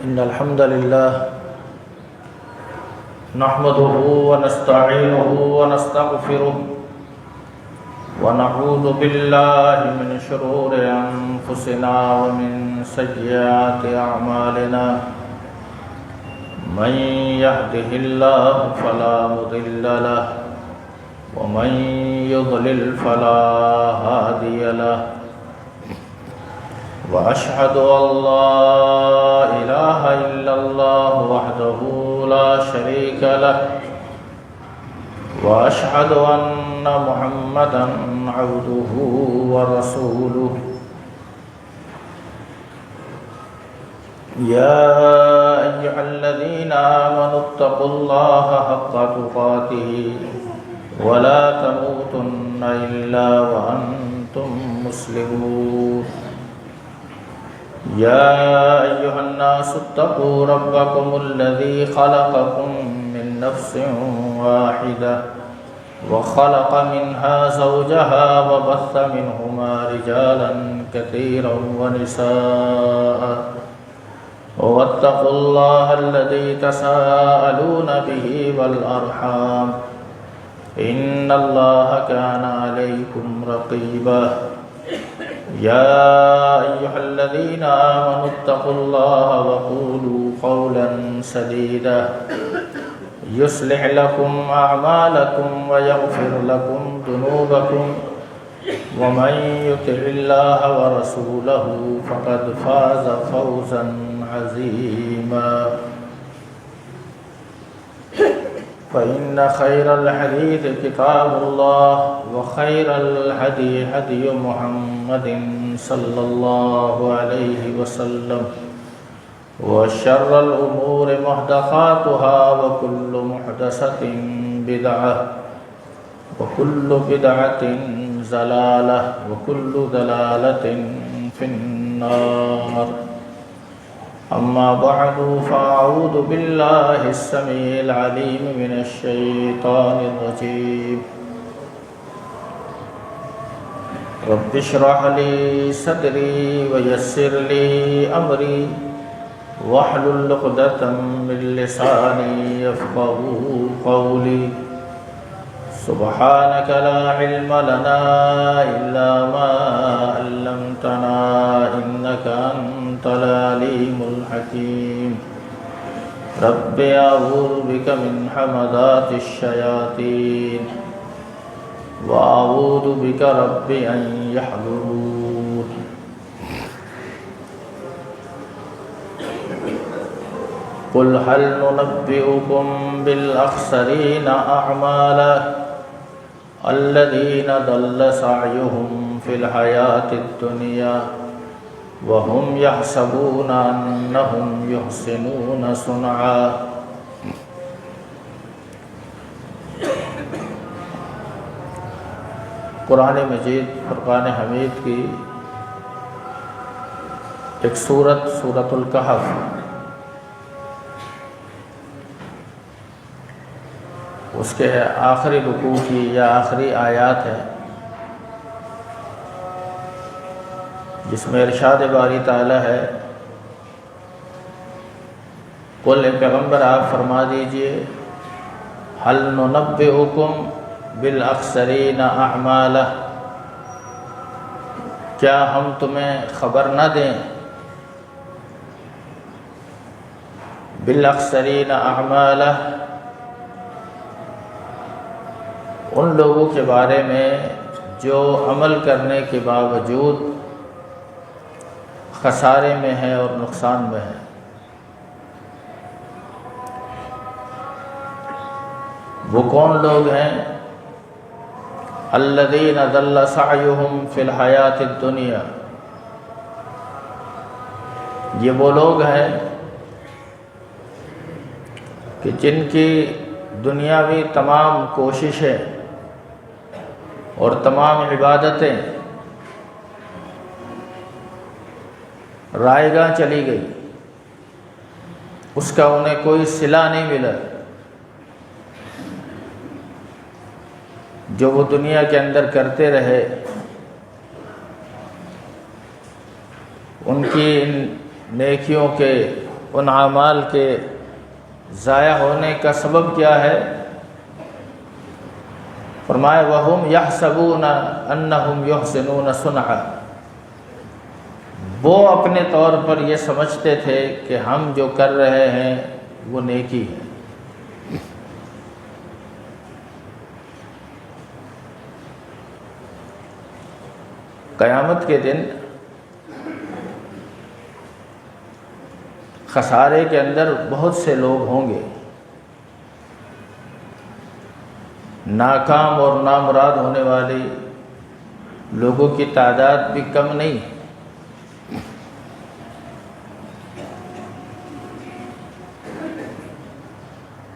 إن الحمد لله نحمده ونستعينه ونستغفره ونعوذ بالله من شرور أنفسنا ومن سيئات أعمالنا من يهده الله فلا مضل له ومن يضلل فلا هادي له وأشهد أن لا إله إلا الله وحده لا شريك له وأشهد أن محمدا عبده ورسوله يا أيها الذين آمنوا اتقوا الله حق تقاته ولا تموتن إلا وأنتم مسلمون يا أيها الناس اتقوا ربكم الذي خلقكم من نفس واحدة وخلق منها زوجها وبث منهما رجالا كثيرا ونساء واتقوا الله الذي تساءلون به والأرحام إن الله كان عليكم رقيبا يا أيها الذين آمنوا اتقوا الله وقولوا قولا سديدا يصلح لكم أعمالكم ويغفر لكم ذنوبكم ومن يطع الله ورسوله فقد فاز فوزا عظيما فإن خير الحديث كتاب الله وخير الهدي هدي محمد صلى الله عليه وسلم وشر الأمور محدثاتها وكل محدثة بدعة وكل بدعة ضلالة وكل ضلالة في النار أما بعد فأعوذ بالله السميع العليم من الشيطان الرجيم رب اشرح لي صدري ويسر لي أمري واحلل عقدة من لساني يفقهوا قولي سبحانك لا علم لنا إلا ما علمتنا إنك أنت العليم الحكيم رب أعوذ بك من همزات الشياطين وأعوذ بك رب أن يحضرون قل هل ننبئكم بالأخسرين أعمالا الذين ضل سعيهم في الحياة الدنيا وهم يحسبون أنهم يحسنون صنعا قرآن مجید فرقان حمید کی ایک سورۃ الکہف اس کے آخری رکوع کی یا آخری آیات ہے جس میں ارشاد باری تعالی ہے قل اے پیغمبر آپ فرما دیجئے هل ننبئکم بالاخسرین اعمالا کیا ہم تمہیں خبر نہ دیں بالاخسرین اعمالا ان لوگوں کے بارے میں جو عمل کرنے کے باوجود خسارے میں ہے اور نقصان میں ہے وہ کون لوگ ہیں الذین ضل سعیہم فی الحیاۃ الدنیا یہ وہ لوگ ہیں کہ جن کی دنیاوی تمام کوششیں اور تمام عبادتیں رائے گاہ چلی گئی اس کا انہیں کوئی صلہ نہیں ملا جو وہ دنیا کے اندر کرتے رہے ان کی ان نیکیوں کے ان اعمال کے ضائع ہونے کا سبب کیا ہے؟ فرمایا وَهُمْ يَحْسَبُونَ أَنَّهُمْ يُحْسِنُونَ صُنْعًا، وہ اپنے طور پر یہ سمجھتے تھے کہ ہم جو کر رہے ہیں وہ نیکی ہے۔ قیامت کے دن خسارے کے اندر بہت سے لوگ ہوں گے، ناکام اور نامراد ہونے والے لوگوں کی تعداد بھی کم نہیں۔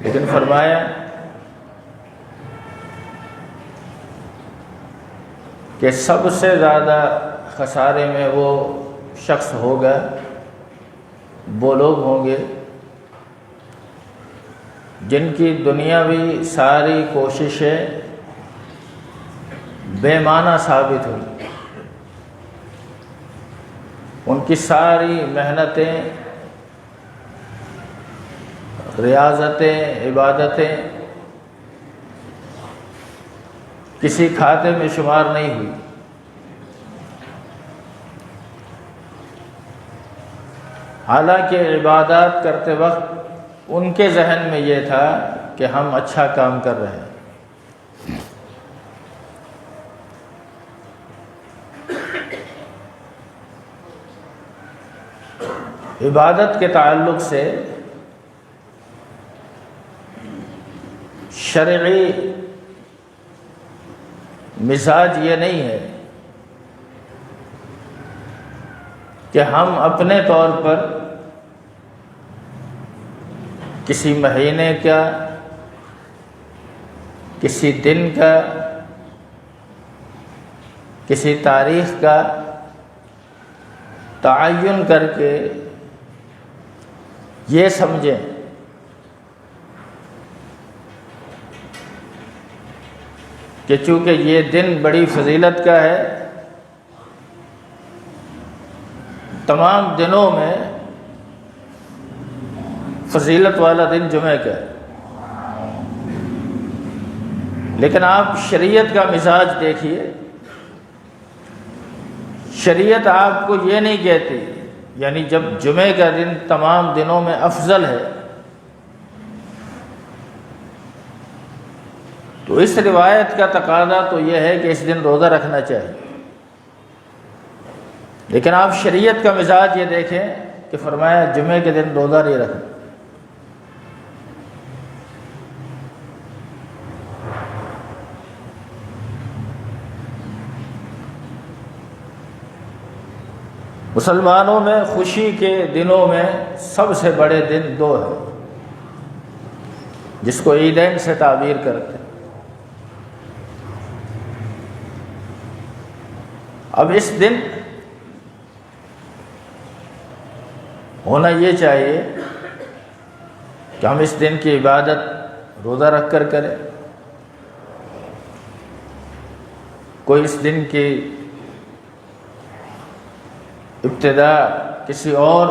لیکن فرمایا کہ سب سے زیادہ خسارے میں وہ شخص ہوگا، وہ لوگ ہوں گے جن کی دنیاوی ساری کوششیں بے معنی ثابت ہوئی، ان کی ساری محنتیں، ریاضتیں، عبادتیں کسی کھاتے میں شمار نہیں ہوئی۔ حالانکہ عبادات کرتے وقت ان کے ذہن میں یہ تھا کہ ہم اچھا کام کر رہے ہیں۔ عبادت کے تعلق سے شرعی مزاج یہ نہیں ہے کہ ہم اپنے طور پر کسی مہینے کا، کسی دن کا، کسی تاریخ کا تعین کر کے یہ سمجھیں کہ چونکہ یہ دن بڑی فضیلت کا ہے، تمام دنوں میں فضیلت والا دن جمعہ کا ہے۔ لیکن آپ شریعت کا مزاج دیکھیے، شریعت آپ کو یہ نہیں کہتی، یعنی جب جمعہ کا دن تمام دنوں میں افضل ہے تو اس روایت کا تقاضا تو یہ ہے کہ اس دن روزہ رکھنا چاہیے۔ لیکن آپ شریعت کا مزاج یہ دیکھیں کہ فرمایا جمعہ کے دن روزہ نہیں رکھنا۔ مسلمانوں میں خوشی کے دنوں میں سب سے بڑے دن دو ہیں، جس کو عیدین سے تعبیر کرتے ہیں۔ اب اس دن ہونا یہ چاہیے کہ ہم اس دن کی عبادت روزہ رکھ کر کریں، کوئی اس دن کی ابتدا کسی اور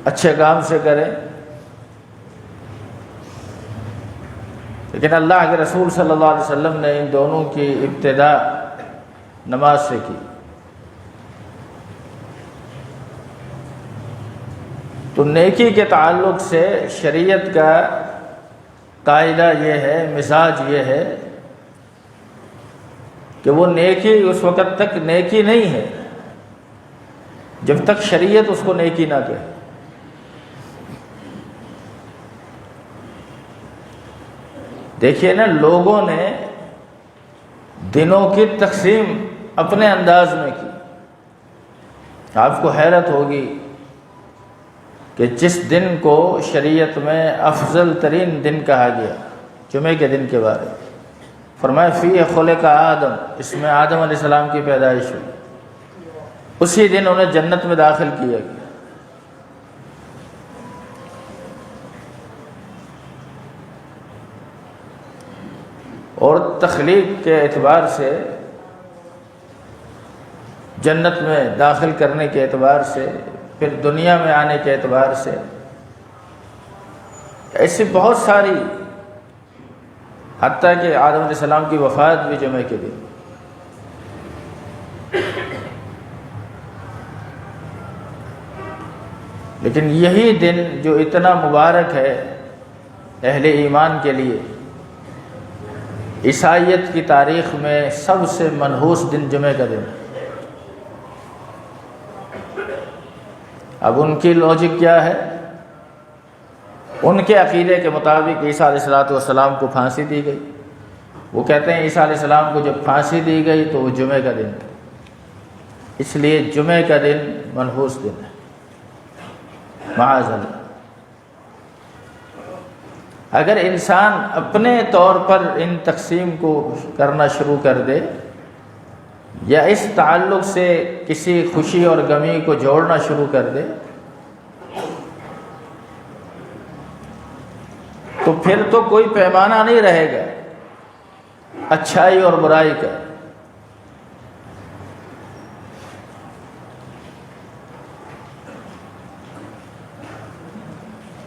اچھے کام سے کرے، لیکن اللہ کے رسول صلی اللہ علیہ وسلم نے ان دونوں کی ابتدا نماز سے کی۔ تو نیکی کے تعلق سے شریعت کا قاعدہ یہ ہے، مزاج یہ ہے کہ وہ نیکی اس وقت تک نیکی نہیں ہے جب تک شریعت اس کو نیکی نہ کہے۔ دیکھیے نا، لوگوں نے دنوں کی تقسیم اپنے انداز میں کی۔ آپ کو حیرت ہوگی کہ جس دن کو شریعت میں افضل ترین دن کہا گیا، جمعے کے دن کے بارے میں فرمایا فیہ خلق آدم، اس میں آدم علیہ السلام کی پیدائش ہوئی، اسی دن انہیں جنت میں داخل کیا گیا۔ اور تخلیق کے اعتبار سے، جنت میں داخل کرنے کے اعتبار سے، پھر دنیا میں آنے کے اعتبار سے، ایسی بہت ساری، حتیٰ کہ آدم علیہ السلام کی وفات بھی جمعے کے دن۔ لیکن یہی دن جو اتنا مبارک ہے اہل ایمان کے لیے، عیسائیت کی تاریخ میں سب سے منحوس دن جمعے کا دن ہے۔ اب ان کی لوجک کیا ہے؟ ان کے عقیدے کے مطابق عیسیٰ علیہ السلام کو پھانسی دی گئی۔ وہ کہتے ہیں عیسیٰ علیہ السلام کو جب پھانسی دی گئی تو وہ جمعے کا دن تھا، اس لیے جمعے کا دن منحوس دن ہے، معاذ اللہ۔ اگر انسان اپنے طور پر ان تقسیم کو کرنا شروع کر دے، یا اس تعلق سے کسی خوشی اور غمی کو جوڑنا شروع کر دے، تو پھر تو کوئی پیمانہ نہیں رہے گا اچھائی اور برائی کا۔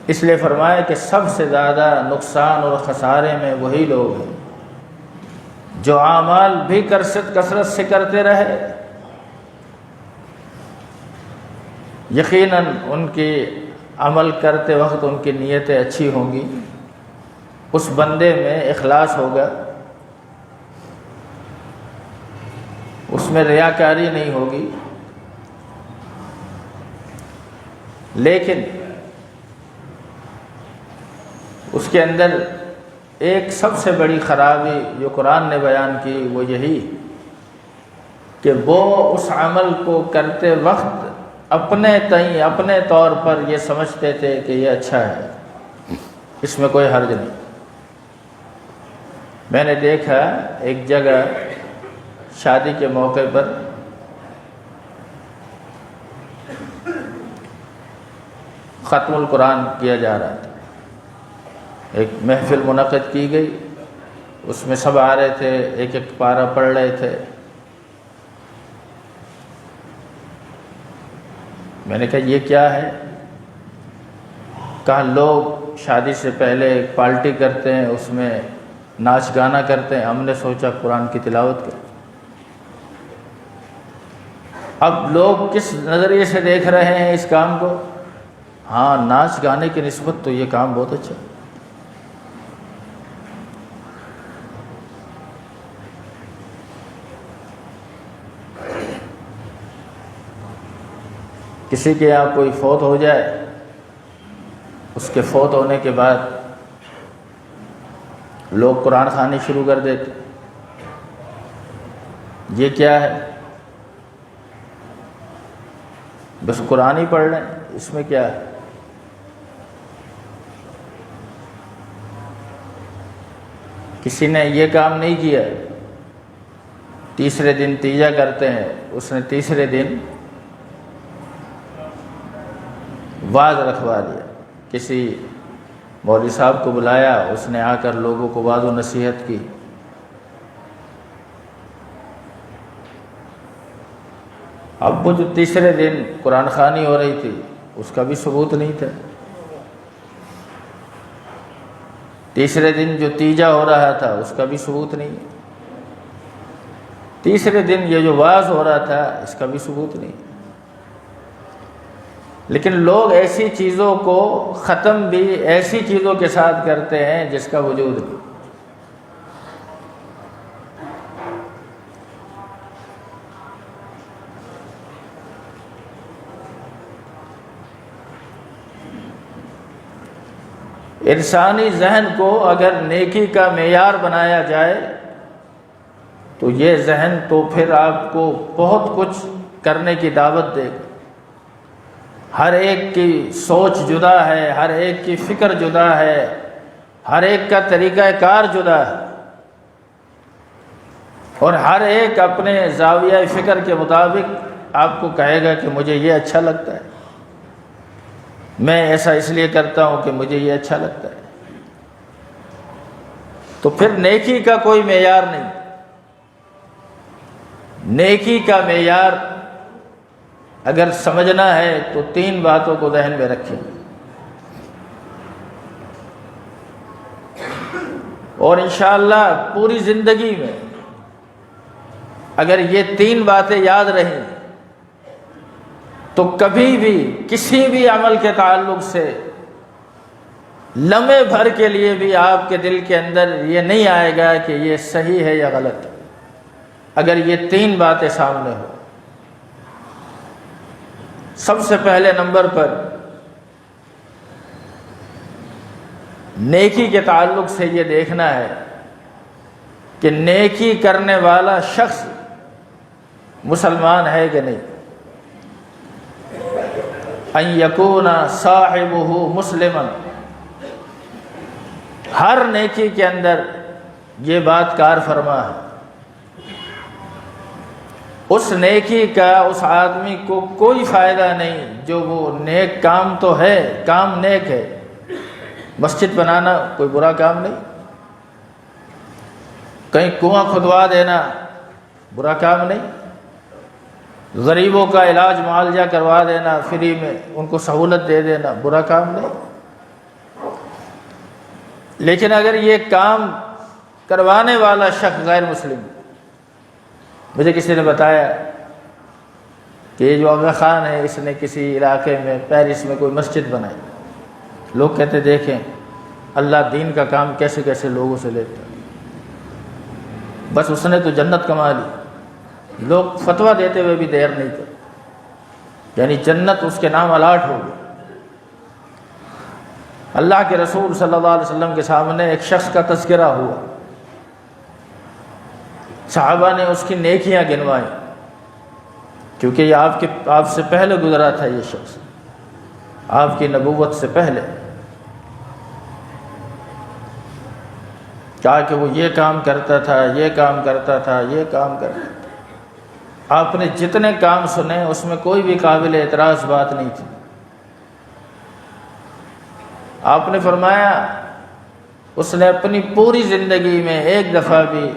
اس لیے فرمایا کہ سب سے زیادہ نقصان اور خسارے میں وہی لوگ ہیں جو اعمال بھی کثرت سے کرتے رہے، یقیناً ان کی عمل کرتے وقت ان کی نیتیں اچھی ہوں گی، اس بندے میں اخلاص ہوگا، اس میں ریاکاری نہیں ہوگی، لیکن اس کے اندر ایک سب سے بڑی خرابی جو قرآن نے بیان کی وہ یہی کہ وہ اس عمل کو کرتے وقت اپنے طور پر یہ سمجھتے تھے کہ یہ اچھا ہے، اس میں کوئی حرج نہیں۔ میں نے دیکھا ایک جگہ شادی کے موقع پر ختم القرآن کیا جا رہا تھا، ایک محفل منعقد کی گئی، اس میں سب آ رہے تھے، ایک ایک پارہ پڑھ رہے تھے۔ میں نے کہا یہ کیا ہے؟ کہا لوگ شادی سے پہلے ایک پارٹی کرتے ہیں، اس میں ناچ گانا کرتے ہیں، ہم نے سوچا قرآن کی تلاوت کریں۔ اب لوگ کس نظریے سے دیکھ رہے ہیں اس کام کو؟ ہاں، ناچ گانے کی نسبت تو یہ کام بہت اچھا ہے۔ کسی کے یہاں کوئی فوت ہو جائے، اس کے فوت ہونے کے بعد لوگ قرآن خوانی شروع کر دیتے، یہ کیا ہے؟ بس قرآن ہی پڑھ لیں، اس میں کیا ہے؟ کسی نے یہ کام نہیں کیا، تیسرے دن تیجا کرتے ہیں، اس نے تیسرے دن واعظ رکھوا دیا، کسی مولوی صاحب کو بلایا، اس نے آ کر لوگوں کو واعظ و نصیحت کی۔ اب وہ جو تیسرے دن قرآن خوانی ہو رہی تھی اس کا بھی ثبوت نہیں تھا، تیسرے دن جو تیجا ہو رہا تھا اس کا بھی ثبوت نہیں، تیسرے دن یہ جو واعظ ہو رہا تھا اس کا بھی ثبوت نہیں۔ لیکن لوگ ایسی چیزوں کو ختم بھی ایسی چیزوں کے ساتھ کرتے ہیں جس کا وجود نہیں۔ انسانی ذہن کو اگر نیکی کا معیار بنایا جائے تو یہ ذہن تو پھر آپ کو بہت کچھ کرنے کی دعوت دے گا۔ ہر ایک کی سوچ جدا ہے، ہر ایک کی فکر جدا ہے، ہر ایک کا طریقہ کار جدا ہے، اور ہر ایک اپنے زاویہ فکر کے مطابق آپ کو کہے گا کہ مجھے یہ اچھا لگتا ہے، میں ایسا اس لیے کرتا ہوں کہ مجھے یہ اچھا لگتا ہے۔ تو پھر نیکی کا کوئی معیار نہیں۔ نیکی کا معیار اگر سمجھنا ہے تو 3 باتوں کو ذہن میں رکھیں، اور انشاءاللہ پوری زندگی میں اگر یہ 3 باتیں یاد رہیں تو کبھی بھی کسی بھی عمل کے تعلق سے لمحے بھر کے لیے بھی آپ کے دل کے اندر یہ نہیں آئے گا کہ یہ صحیح ہے یا غلط ہے، اگر یہ 3 باتیں سامنے ہو۔ سب سے پہلے نمبر پر نیکی کے تعلق سے یہ دیکھنا ہے کہ نیکی کرنے والا شخص مسلمان ہے کہ نہیں۔ ان یکون صاحبہ مسلما، ہر نیکی کے اندر یہ بات کار فرما ہے۔ اس نیکی کا اس آدمی کو کوئی فائدہ نہیں جو وہ نیک کام تو ہے، کام نیک ہے، مسجد بنانا کوئی برا کام نہیں، کہیں کنواں کھدوا دینا برا کام نہیں، غریبوں کا علاج معالجہ کروا دینا فری میں، ان کو سہولت دے دینا برا کام نہیں۔ لیکن اگر یہ کام کروانے والا شخص غیر مسلم، مجھے کسی نے بتایا کہ یہ جو آغا خان ہے اس نے کسی علاقے میں پیرس میں کوئی مسجد بنائی، لوگ کہتے دیکھیں اللہ دین کا کام کیسے کیسے لوگوں سے لیتا ہے، بس اس نے تو جنت کما لی، لوگ فتویٰ دیتے ہوئے بھی دیر نہیں کرتے، یعنی جنت اس کے نام الاٹ ہو گئی۔ اللہ کے رسول صلی اللہ علیہ وسلم کے سامنے ایک شخص کا تذکرہ ہوا، صحابہ نے اس کی نیکیاں گنوائیں، کیونکہ یہ آپ سے پہلے گزرا تھا، یہ شخص آپ کی نبوت سے پہلے، کہا کہ وہ یہ کام کرتا تھا، یہ کام کرتا تھا، یہ کام کرتا تھا۔ آپ نے جتنے کام سنے اس میں کوئی بھی قابل اعتراض بات نہیں تھی۔ آپ نے فرمایا اس نے اپنی پوری زندگی میں ایک دفعہ بھی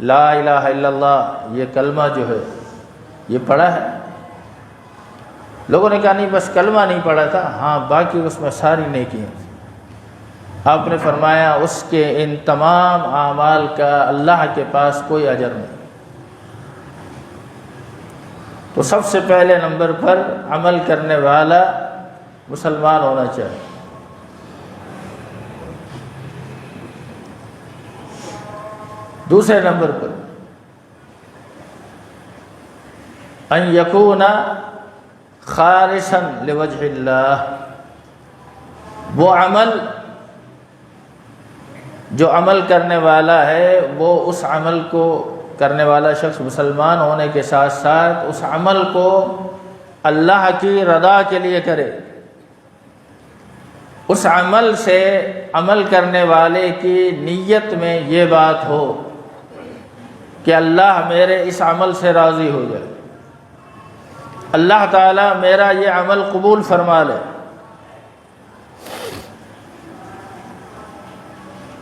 لا الہ الا اللہ یہ کلمہ جو ہے یہ پڑھا ہے؟ لوگوں نے کہا نہیں بس کلمہ نہیں پڑھا تھا، ہاں باقی اس میں ساری نیکیاں تھیں۔ آپ نے فرمایا اس کے ان تمام اعمال کا اللہ کے پاس کوئی اجر نہیں۔ تو سب سے پہلے نمبر پر عمل کرنے والا مسلمان ہونا چاہیے۔ دوسرے نمبر پر ان یکون خالصا لوجہ اللہ، وہ عمل جو عمل کرنے والا ہے وہ اس عمل کو کرنے والا شخص مسلمان ہونے کے ساتھ ساتھ اس عمل کو اللہ کی رضا کے لیے کرے، اس عمل سے عمل کرنے والے کی نیت میں یہ بات ہو کہ اللہ میرے اس عمل سے راضی ہو جائے، اللہ تعالیٰ میرا یہ عمل قبول فرما لے۔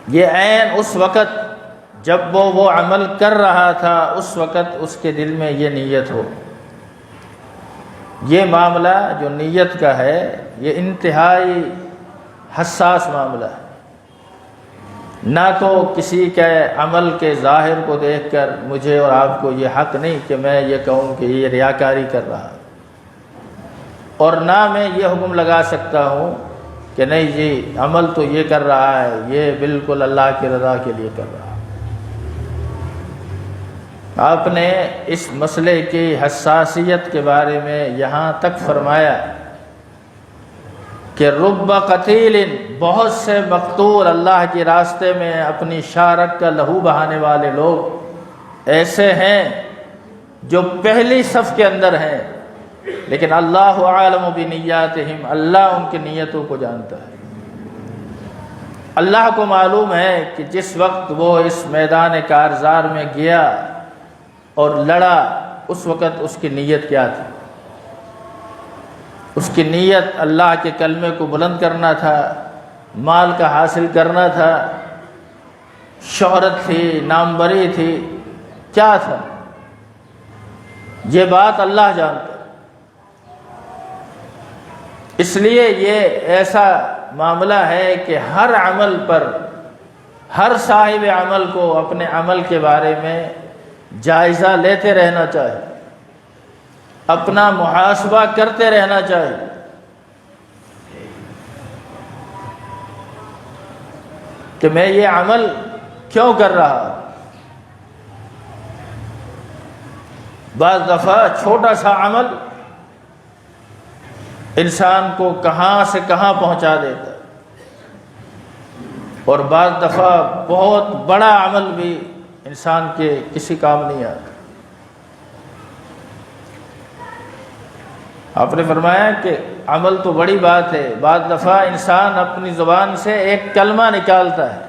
یہ عین اس وقت جب وہ عمل کر رہا تھا اس وقت اس کے دل میں یہ نیت ہو۔ یہ معاملہ جو نیت کا ہے یہ انتہائی حساس معاملہ ہے، نہ تو کسی کے عمل کے ظاہر کو دیکھ کر مجھے اور آپ کو یہ حق نہیں کہ میں یہ کہوں کہ یہ ریاکاری کر رہا، اور نہ میں یہ حکم لگا سکتا ہوں کہ نہیں جی عمل تو یہ کر رہا ہے یہ بالکل اللہ کی رضا کے لیے کر رہا ہے۔ آپ نے اس مسئلے کی حساسیت کے بارے میں یہاں تک فرمایا کہ رب قتیل، بہت سے مقتول اللہ کے راستے میں اپنی شارک کا لہو بہانے والے لوگ ایسے ہیں جو پہلی صف کے اندر ہیں، لیکن اللہ عالم بنیاتہم، اللہ ان کی نیتوں کو جانتا ہے۔ اللہ کو معلوم ہے کہ جس وقت وہ اس میدان کارزار میں گیا اور لڑا اس وقت اس کی نیت کیا تھی۔ اس کی نیت اللہ کے کلمے کو بلند کرنا تھا، مال کا حاصل کرنا تھا، شہرت تھی، ناموری تھی، کیا تھا؟ یہ بات اللہ جانتا ہے۔ اس لیے یہ ایسا معاملہ ہے کہ ہر عمل پر ہر صاحب عمل کو اپنے عمل کے بارے میں جائزہ لیتے رہنا چاہیے، اپنا محاسبہ کرتے رہنا چاہیے۔ کہ میں یہ عمل کیوں کر رہا ہوں؟ بعض دفعہ چھوٹا سا عمل انسان کو کہاں سے کہاں پہنچا دیتا ہے، اور بعض دفعہ بہت بڑا عمل بھی انسان کے کسی کام نہیں آتا۔ آپ نے فرمایا کہ عمل تو بڑی بات ہے، بعض دفعہ انسان اپنی زبان سے ایک کلمہ نکالتا ہے،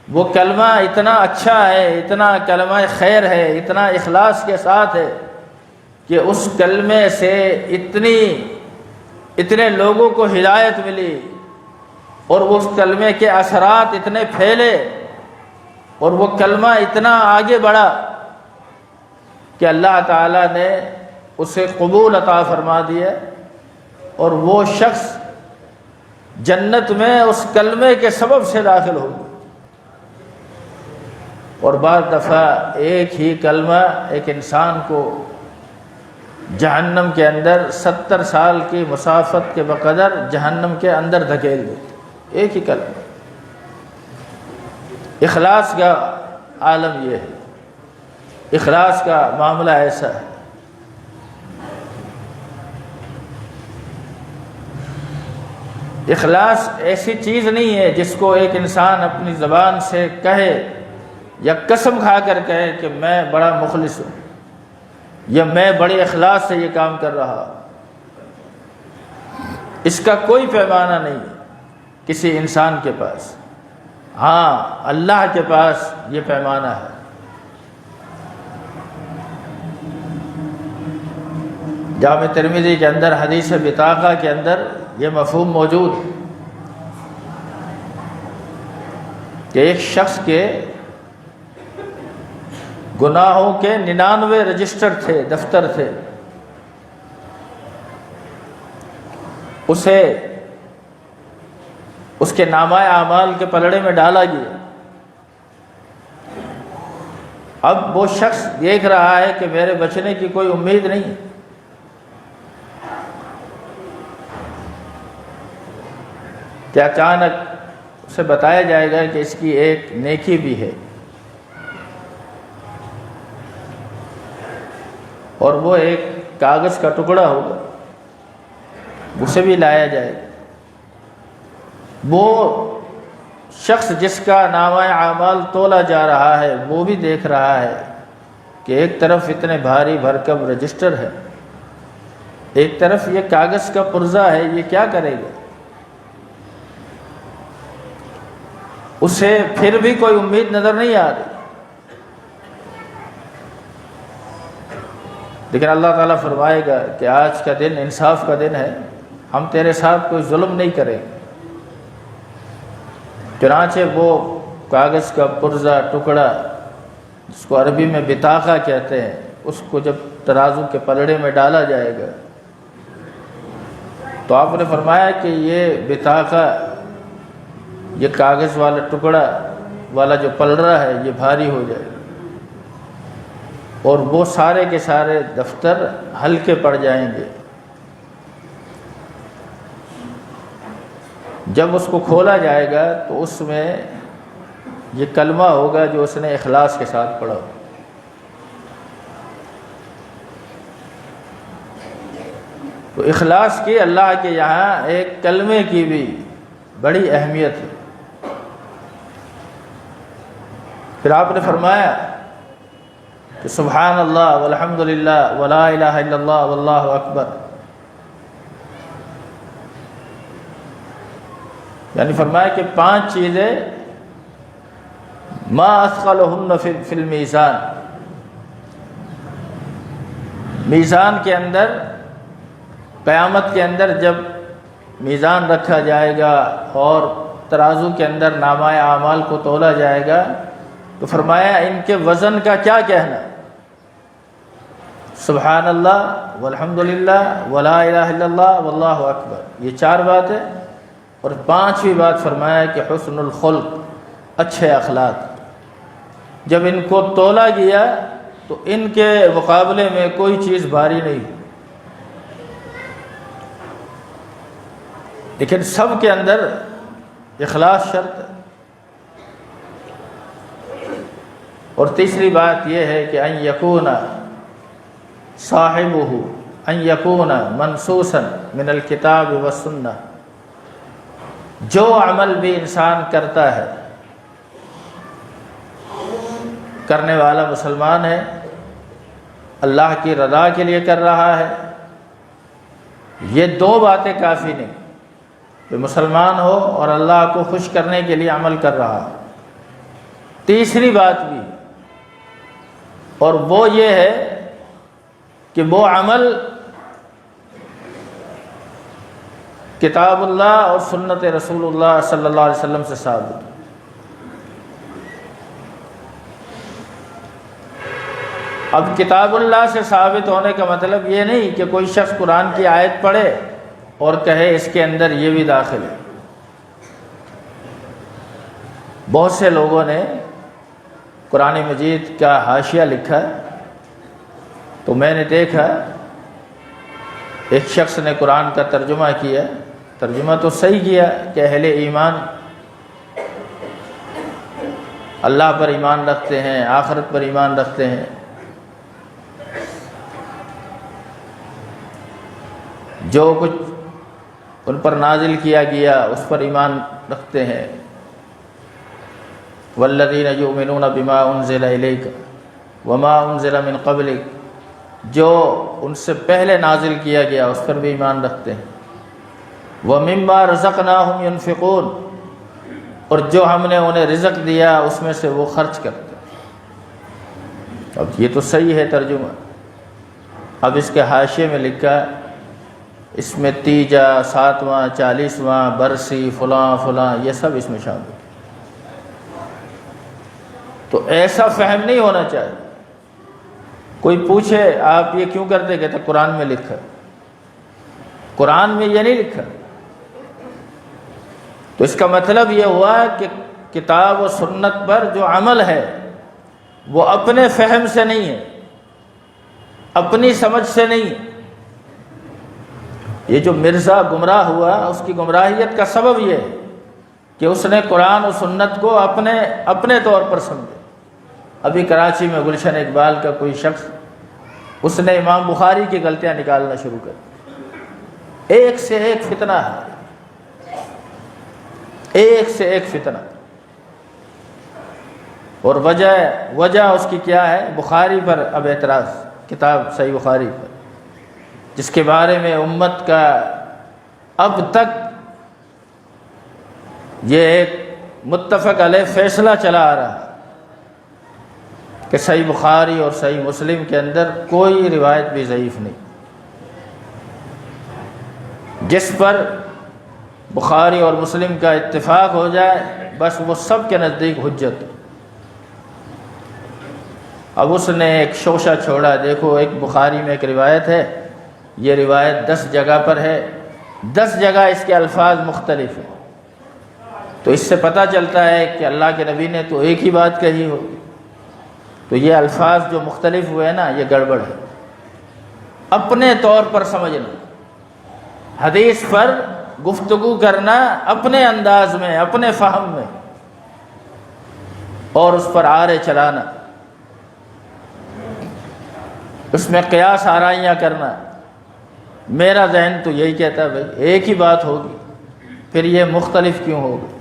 وہ کلمہ اتنا اچھا ہے، اتنا کلمہ خیر ہے، اتنا اخلاص کے ساتھ ہے کہ اس کلمے سے اتنے لوگوں کو ہدایت ملی، اور اس کلمے کے اثرات اتنے پھیلے، اور وہ کلمہ اتنا آگے بڑھا کہ اللہ تعالیٰ نے اسے قبول عطا فرما دیا، اور وہ شخص جنت میں اس کلمے کے سبب سے داخل ہو گیا۔ اور بعض دفعہ ایک ہی کلمہ ایک انسان کو جہنم کے اندر 70 سال کی مسافت کے بقدر جہنم کے اندر دھکیل دیتے، ایک ہی کلمہ۔ اخلاص کا عالم یہ ہے، اخلاص کا معاملہ ایسا ہے۔ اخلاص ایسی چیز نہیں ہے جس کو ایک انسان اپنی زبان سے کہے یا قسم کھا کر کہے کہ میں بڑا مخلص ہوں، یا میں بڑے اخلاص سے یہ کام کر رہا ہوں۔ اس کا کوئی پیمانہ نہیں ہے کسی انسان کے پاس، ہاں اللہ کے پاس یہ پیمانہ ہے۔ جامع ترمذی کے اندر حدیث بطاقہ کے اندر یہ مفہوم موجود ہے کہ ایک شخص کے گناہوں کے 99 رجسٹر تھے، دفتر تھے، اسے اس کے نامہ اعمال کے پلڑے میں ڈالا گیا۔ اب وہ شخص دیکھ رہا ہے کہ میرے بچنے کی کوئی امید نہیں ہے، کہ اچانک اسے بتایا جائے گا کہ اس کی ایک نیکی بھی ہے، اور وہ ایک کاغذ کا ٹکڑا ہوگا، اسے بھی لایا جائے گا۔ وہ شخص جس کا نامہ اعمال تولا جا رہا ہے وہ بھی دیکھ رہا ہے کہ ایک طرف اتنے بھاری بھرکم رجسٹر ہے، ایک طرف یہ کاغذ کا پرزہ ہے، یہ کیا کرے گا؟ اسے پھر بھی کوئی امید نظر نہیں آ رہی، لیکن اللہ تعالیٰ فرمائے گا کہ آج کا دن انصاف کا دن ہے، ہم تیرے ساتھ کوئی ظلم نہیں کریں گے۔ چنانچہ وہ کاغذ کا پرزہ ٹکڑا، جس کو عربی میں بطاقہ کہتے ہیں، اس کو جب ترازو کے پلڑے میں ڈالا جائے گا تو آپ نے فرمایا کہ یہ بطاقہ، یہ کاغذ والا ٹکڑا والا جو پلڑا ہے یہ بھاری ہو جائے گا، اور وہ سارے کے سارے دفتر ہلکے پڑ جائیں گے۔ جب اس کو کھولا جائے گا تو اس میں یہ کلمہ ہوگا جو اس نے اخلاص کے ساتھ پڑھا۔ تو اخلاص کی اللہ کے یہاں ایک کلمے کی بھی بڑی اہمیت ہے۔ پھر آپ نے فرمایا کہ سبحان اللہ والحمد للہ ولا الہ الا اللہ واللہ اکبر، یعنی فرمایا کہ 5 چیزیں ما اثقلہن فی المیزان، میزان کے اندر، قیامت کے اندر جب میزان رکھا جائے گا اور ترازو کے اندر نامہ اعمال کو تولا جائے گا تو فرمایا ان کے وزن کا کیا کہنا؟ سبحان اللہ والحمد للہ ولا الہ الا اللہ واللہ اکبر، یہ 4 باتیں، اور 5ویں بات فرمایا کہ حسن الخلق، اچھے اخلاق۔ جب ان کو تولا گیا تو ان کے مقابلے میں کوئی چیز بھاری نہیں، لیکن سب کے اندر اخلاص شرط ہے۔ اور تیسری بات یہ ہے کہ ان یکون صاحبہ ان یکون منسوسا من الکتاب والسنہ، جو عمل بھی انسان کرتا ہے، کرنے والا مسلمان ہے، اللہ کی رضا کے لیے کر رہا ہے، یہ 2 باتیں کافی نہیں کہ مسلمان ہو اور اللہ کو خوش کرنے کے لیے عمل کر رہا ہے۔ تیسری بات بھی، اور وہ یہ ہے کہ وہ عمل کتاب اللہ اور سنت رسول اللہ صلی اللہ علیہ وسلم سے ثابت۔ اب کتاب اللہ سے ثابت ہونے کا مطلب یہ نہیں کہ کوئی شخص قرآن کی آیت پڑھے اور کہے اس کے اندر یہ بھی داخل ہے۔ بہت سے لوگوں نے قرآن مجید کا حاشیہ لکھا، تو میں نے دیکھا ایک شخص نے قرآن کا ترجمہ کیا، ترجمہ تو صحیح کیا کہ اہل ایمان اللہ پر ایمان رکھتے ہیں، آخرت پر ایمان رکھتے ہیں، جو کچھ ان پر نازل کیا گیا اس پر ایمان رکھتے ہیں۔ والذین یؤمنون بما انزل الیک وما انزل من قبلک، جو ان سے پہلے نازل کیا گیا اس پر بھی ایمان رکھتے ہیں۔ ومما رزقناہم ینفقون، اور جو ہم نے انہیں رزق دیا اس میں سے وہ خرچ کرتے ہیں۔ اب یہ تو صحیح ہے ترجمہ۔ اب اس کے حاشیے میں لکھا اس میں تیجا، 7واں، 40واں، برسی، فلاں فلاں، یہ سب اس میں شامل۔ تو ایسا فہم نہیں ہونا چاہیے۔ کوئی پوچھے آپ یہ کیوں کرتے، کہتے قرآن میں لکھا، قرآن میں یہ نہیں لکھا۔ تو اس کا مطلب یہ ہوا کہ کتاب و سنت پر جو عمل ہے وہ اپنے فہم سے نہیں ہے، اپنی سمجھ سے نہیں ہے۔ یہ جو مرزا گمراہ ہوا، اس کی گمراہیت کا سبب یہ ہے کہ اس نے قرآن و سنت کو اپنے طور پر سمجھا۔ ابھی کراچی میں گلشن اقبال کا کوئی شخص، اس نے امام بخاری کی غلطیاں نکالنا شروع کر، ایک سے ایک فتنہ ہے، ایک سے ایک فتنہ۔ اور وجہ اس کی کیا ہے؟ بخاری پر اب اعتراض، کتاب صحیح بخاری پر، جس کے بارے میں امت کا اب تک یہ ایک متفق علیہ فیصلہ چلا آ رہا ہے کہ صحیح بخاری اور صحیح مسلم کے اندر کوئی روایت بھی ضعیف نہیں، جس پر بخاری اور مسلم کا اتفاق ہو جائے بس وہ سب کے نزدیک حجت۔ اب اس نے ایک شوشہ چھوڑا، دیکھو ایک بخاری میں ایک روایت ہے، یہ روایت 10 جگہ پر ہے، 10 جگہ اس کے الفاظ مختلف ہیں، تو اس سے پتہ چلتا ہے کہ اللہ کے نبی نے تو ایک ہی بات کہی ہو، تو یہ الفاظ جو مختلف ہوئے نا یہ گڑبڑ ہے۔ اپنے طور پر سمجھنا، حدیث پر گفتگو کرنا اپنے انداز میں، اپنے فہم میں، اور اس پر آرے چلانا، اس میں قیاس آرائیاں کرنا۔ میرا ذہن تو یہی کہتا ہے بھائی ایک ہی بات ہوگی، پھر یہ مختلف کیوں ہوگی؟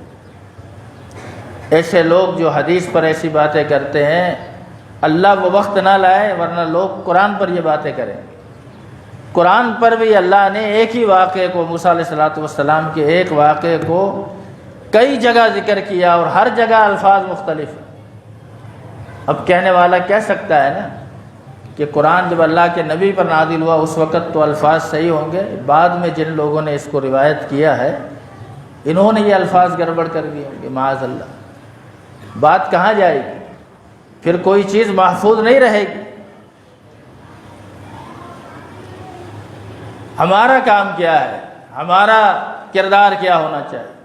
ایسے لوگ جو حدیث پر ایسی باتیں کرتے ہیں، اللہ وہ وقت نہ لائے ورنہ لوگ قرآن پر یہ باتیں کریں۔ قرآن پر بھی اللہ نے ایک ہی واقعے کو، موسیٰ علیہ السلام کے ایک واقعے کو کئی جگہ ذکر کیا اور ہر جگہ الفاظ مختلف۔ اب کہنے والا کہہ سکتا ہے نا کہ قرآن جب اللہ کے نبی پر نازل ہوا اس وقت تو الفاظ صحیح ہوں گے، بعد میں جن لوگوں نے اس کو روایت کیا ہے انہوں نے یہ الفاظ گڑبڑ کر دیے ہوں گے، معاذ اللہ۔ بات کہاں جائے گی؟ پھر کوئی چیز محفوظ نہیں رہے گی۔ ہمارا کام کیا ہے، ہمارا کردار کیا ہونا چاہیے؟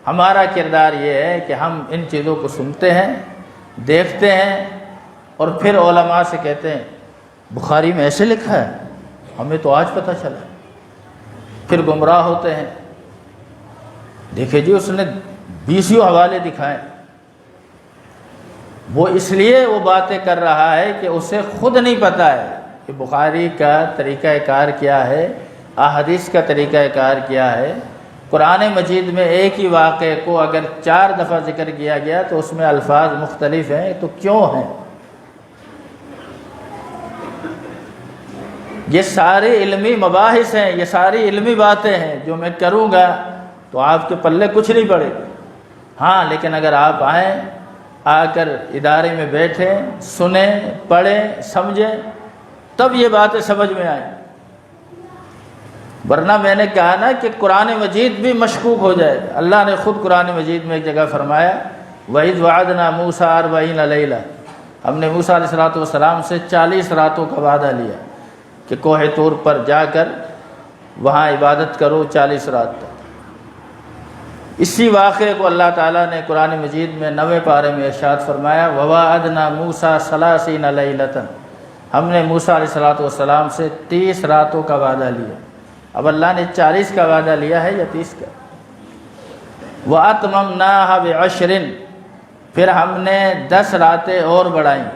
ہمارا کردار یہ ہے کہ ہم ان چیزوں کو سنتے ہیں، دیکھتے ہیں، اور پھر علماء سے کہتے ہیں بخاری میں ایسے لکھا ہے، ہمیں تو آج پتہ چلا، پھر گمراہ ہوتے ہیں۔ دیکھیں جی اس نے 20 حوالے دکھائے، وہ اس لیے وہ باتیں کر رہا ہے کہ اسے خود نہیں پتہ ہے کہ بخاری کا طریقہ کار کیا ہے، احادیث کا طریقہ کار کیا ہے۔ قرآن مجید میں ایک ہی واقعے کو اگر 4 دفعہ ذکر کیا گیا تو اس میں الفاظ مختلف ہیں، تو کیوں ہیں؟ یہ سارے علمی مباحث ہیں، یہ ساری علمی باتیں ہیں، جو میں کروں گا تو آپ کے پلے کچھ نہیں پڑے گا۔ ہاں لیکن اگر آپ آئیں، آ کر ادارے میں بیٹھیں، سنیں، پڑھیں، سمجھیں، تب یہ باتیں سمجھ میں آئیں۔ ورنہ میں نے کہا نا کہ قرآن مجید بھی مشکوک ہو جائے گا۔ اللہ نے خود قرآن مجید میں ایک جگہ فرمایا وَإِذْ وَعَدْنَا مُوسَىٰ 40 لَيْلَةً، ہم نے موسیٰ علیہ السلام سے 40 راتوں کا وعدہ لیا کہ کوہ طور پر جا کر وہاں عبادت کرو 40 رات تک۔ اسی واقعے کو اللہ تعالیٰ نے قرآن مجید میں 9ویں پارے میں ارشاد فرمایا وَوَعَدْنَا مُوسَىٰ 30 لَيْلَةً، ہم نے موسیٰ علیہ السلام سے 30 راتوں کا وعدہ لیا۔ اب اللہ نے 40 کا وعدہ لیا ہے یا 30 کا؟ وَأَتْمَمْنَاهَا بِعَشْرٍ، پھر ہم نے 10 راتیں اور بڑھائیں۔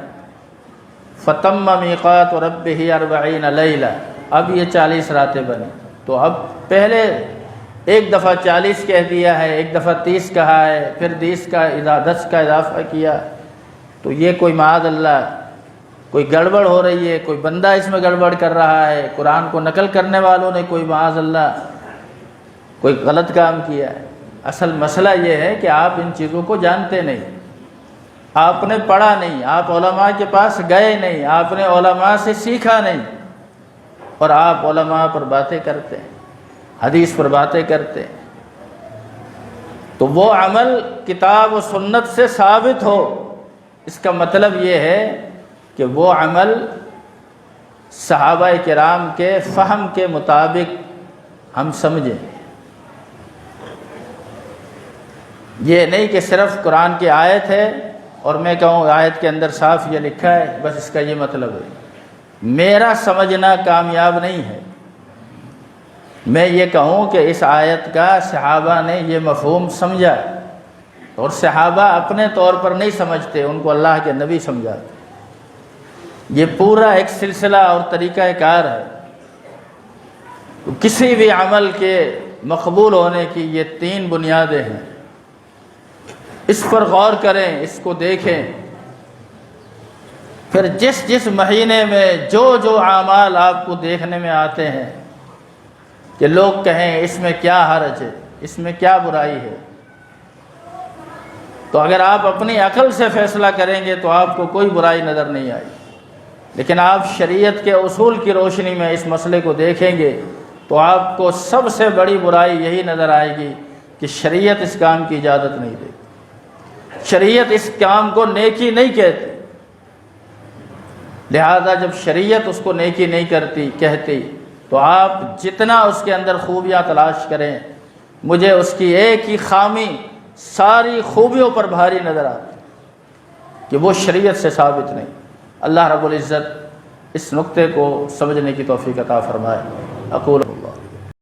فَتَمَّ مِيقَاتُ رَبِّهِ 40 لَيْلَةً، اب یہ 40 راتیں بنی۔ تو اب پہلے ایک دفعہ 40 کہہ دیا ہے، ایک دفعہ 30 کہا ہے، پھر 10 کا اضافہ کیا، تو یہ کوئی معاذ اللہ کوئی گڑبڑ ہو رہی ہے، کوئی بندہ اس میں گڑبڑ کر رہا ہے، قرآن کو نقل کرنے والوں نے کوئی معاذ اللہ کوئی غلط کام کیا ہے۔ اصل مسئلہ یہ ہے کہ آپ ان چیزوں کو جانتے نہیں، آپ نے پڑھا نہیں، آپ علماء کے پاس گئے نہیں، آپ نے علماء سے سیکھا نہیں، اور آپ علماء پر باتیں کرتے ہیں، حدیث پر باتیں کرتے ہیں۔ تو وہ عمل کتاب و سنت سے ثابت ہو، اس کا مطلب یہ ہے کہ وہ عمل صحابہ کرام کے فہم کے مطابق ہم سمجھیں۔ یہ نہیں کہ صرف قرآن کی آیت ہے اور میں کہوں آیت کے اندر صاف یہ لکھا ہے بس اس کا یہ مطلب ہے، میرا سمجھنا کامیاب نہیں ہے۔ میں یہ کہوں کہ اس آیت کا صحابہ نے یہ مفہوم سمجھا، اور صحابہ اپنے طور پر نہیں سمجھتے، ان کو اللہ کے نبی سمجھاتے۔ یہ پورا ایک سلسلہ اور طریقہ کار ہے۔ کسی بھی عمل کے مقبول ہونے کی یہ 3 بنیادیں ہیں، اس پر غور کریں، اس کو دیکھیں، پھر جس مہینے میں جو اعمال آپ کو دیکھنے میں آتے ہیں کہ لوگ کہیں اس میں کیا حرج ہے، اس میں کیا برائی ہے، تو اگر آپ اپنی عقل سے فیصلہ کریں گے تو آپ کو کوئی برائی نظر نہیں آئے، لیکن آپ شریعت کے اصول کی روشنی میں اس مسئلے کو دیکھیں گے تو آپ کو سب سے بڑی برائی یہی نظر آئے گی کہ شریعت اس کام کی اجازت نہیں دیتی، شریعت اس کام کو نیکی نہیں کہتی۔ لہذا جب شریعت اس کو نیکی نہیں کہتی تو آپ جتنا اس کے اندر خوبیاں تلاش کریں، مجھے اس کی ایک ہی خامی ساری خوبیوں پر بھاری نظر آتی کہ وہ شریعت سے ثابت نہیں۔ اللہ رب العزت اس نقطے کو سمجھنے کی توفیق عطا فرمائے۔ اقول